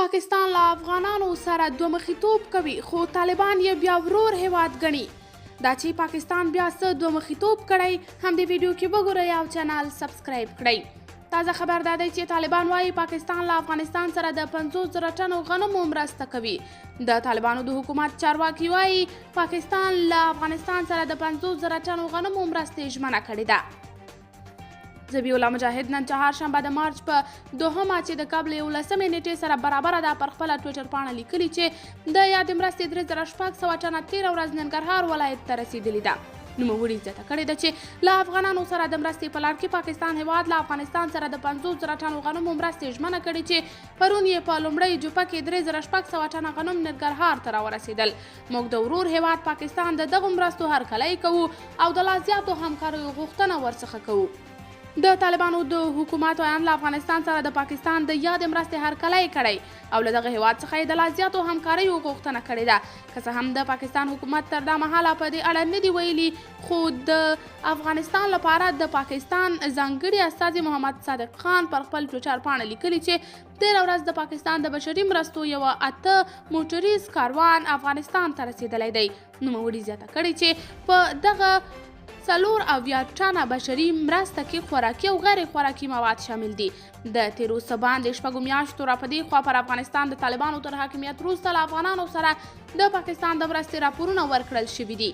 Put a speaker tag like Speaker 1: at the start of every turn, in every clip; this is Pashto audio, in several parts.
Speaker 1: پاکستان له افغانانو سره دوه مخیتوب کوي خو طالبان یې بیا ورور هیواد ګڼي. دا چې پاکستان بیا څه دوه مخیتوب کړی هم د ویډیو کې وګورئ او چینل سبسکرایب کړئ. تازه خبر دا دی چې طالبان وايي پاکستان له افغانستان سره د 50,000 ټنو غنمو مرسته کوي. د طالبانو د حکومت چارواکي وايي پاکستان له افغانستان سره د 50,000 ټنو غنمو مرستې ژمنه کړې ده. ذبیح الله مجاهد نن چهارشنبه د مارچ په 2 چې د قبل 11 نیټې سره برابره ده پر خپله ټویټر پاڼه لیکلي چې د یادې مرستې 3,600 ټنه تېره ورځ ننګرهار ولایت ته رسیدلې ده. نوموړي زیاته کړې ده چې له افغانانو سره د مرستې په لړ کې پاکستان هیواد له افغانستان سره د 50,000 ټنو غنمو مرستې ژمنه کړې چې پرون یې په لومړۍ جوپه کې 3,600 ټنه غنم ننګرهار ته راورسېدل. موږ د ورور هیواد پاکستان د دغو مرستو هرکلی کوو او د لا زیاتو همکاریو غوښتنه ورڅخه کوو. د طالبانو د حکومت ویان له افغانستان سره د پاکستان د یادې مرستې هرکلی کړی او له دغه هیواد څخه یې د لا زیاتو همکاریو غوښتنه کړې ده. که څه هم د پاکستان حکومت تر دا مهاله په دې اړه نه دي ویلي خو د افغانستان لپاره د پاکستان ځانګړي استازي محمد صادق خان پر خپل ټویټر پاڼه لیکلي چې تېره ورځ د پاکستان د بشري مرستو یوه 8 موټریز کاروان افغانستان ته رسېدلی دی. نوموړي زیاته کړې چې په دغه 4 ټنه بشري مرسته کې خوراکي او غیر خوراکي مواد شامل دي. د تیرو څه باندې 6 میاشتو راپدې خوا پر افغانستان د طالبانو تر حاکمیت وروسته له افغانانو سره د پاکستان د مرستې راپورونه ورکړل شوي دي.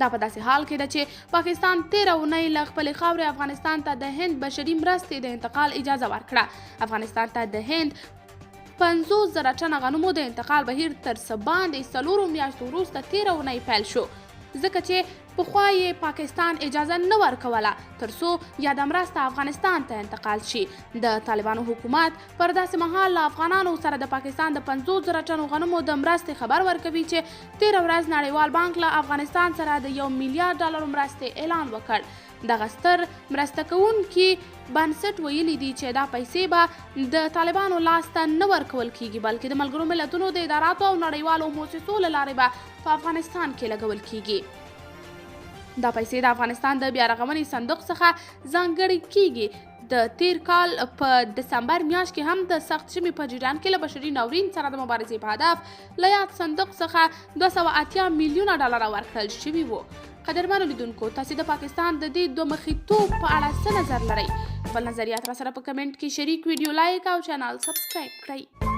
Speaker 1: دا په داسې حال کې ده چې پاکستان 13 اونۍ له خپلې خاورې افغانستان ته د هند بشري مرستې د انتقال اجازه ورکړه. افغانستان ته د هند 50,000 ټنه غنمو د انتقال بهیر تر څه باندې 4 میاشتو وروسته 13 اونۍ پیل شو، ځکه چې پخوا یې پاکستان اجازه نه ورکوله ترڅو یاده مرسته افغانستان ته انتقال شي. د طالبانو حکومت پر داسې مهال له افغانانو سره د پاکستان د 50,000 ټنو غنمو د مرستې خبر ورکوي چې 13 ورځ نړیوال بانک له افغانستان سره د $1 میلیارډ مرستې اعلان وکړ. دغه ستر مرسته کوونکي بنسټ ویلي دي چې دا پیسې به د طالبانو لاس ته نه ورکول کیږي بلکې د ملګرو ملتونو د اداراتو او نړیوالو موسسو له لارې به په افغانستان کې لګول کیږي. دا پیسې د افغانستان د بیا رغونې صندوق څخه ځانګړې کیږي. د تیر کال په دسمبر میاشت کې هم د سخت ژمي په جریان کې له بشري ناورین سره د مبارزې په هدف له یاد صندوق څخه $280 میلیونه ورکړل شوي وو. قدرمنو لیدونکو، تاسې د پاکستان د دې دوه مخیتوب په اړه څه نظر لرئ؟ خپل نظریات راسره په کمنټ کې شریک، ویډیو لایک او چینل سبسکرایب کړئ.